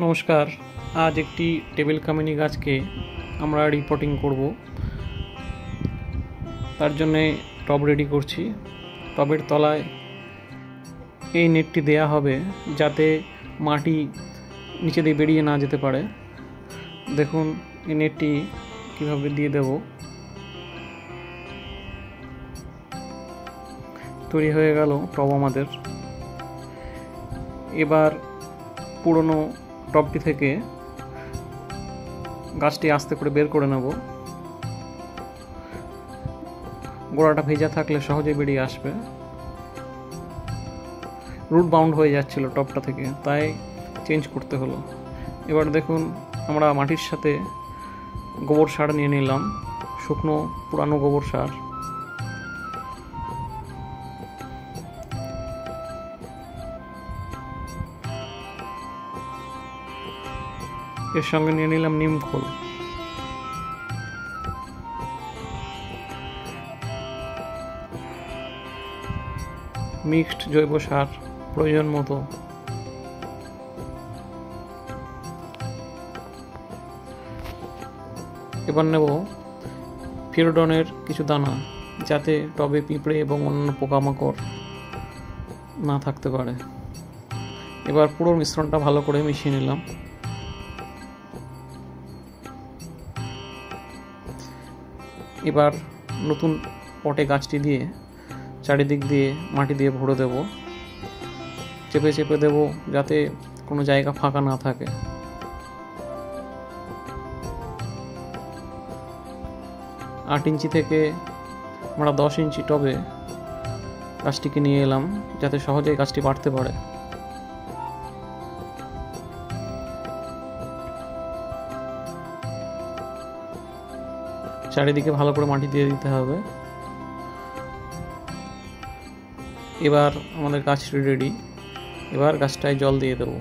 নমস্কার। আজ একটি টেবিল কামিনী গাছকে আমরা রিপোর্টিং করব। তার জন্যে টব রেডি করছি। টবের তলায় এই নেটটি দেয়া হবে যাতে মাটি নিচে দিয়ে বেরিয়ে না যেতে পারে। দেখুন এই নেটটি কীভাবে দিয়ে দেব। তৈরি হয়ে গেল টব আমাদের। এবার পুরনো টবটি থেকে গাছটি আস্তে করে বের করে নেব। গোড়াটা ভেজা থাকলে সহজে বেরিয়ে আসবে। রুট বাউন্ড হয়ে যাচ্ছিল টবটা থেকে, তাই চেঞ্জ করতে হলো। এবার দেখুন আমরা মাটির সাথে গোবর সার নিয়ে নিলাম, শুকনো পুরানো গোবর সার। এর সঙ্গে নিয়ে নিলাম নিম খোল। মিক্সড জৈব সার প্রয়োজন মতো। এবার নেব ফিরোডনের কিছু দানা, যাতে টবে পিঁপড়ে এবং অন্যান্য পোকামাকড় না থাকতে পারে। এবার পুরো মিশ্রণটা ভালো করে মিশিয়ে নিলাম। এবার নতুন পটে গাছটি দিয়ে চারিদিক দিয়ে মাটি দিয়ে ভরে দেব। চেপে চেপে দেব যাতে কোনো জায়গা ফাঁকা না থাকে। আট ইঞ্চি থেকে আমরা 10 ইঞ্চি টবে গাছটিকে নিয়ে এলাম, যাতে সহজেই গাছটি বাড়তে পারে। চারিদিকে ভালো করে মাটি দিয়ে দিতে হবে। এবার আমাদের গাছটি রেডি। এবার গাছটায় জল দিয়ে দেবো।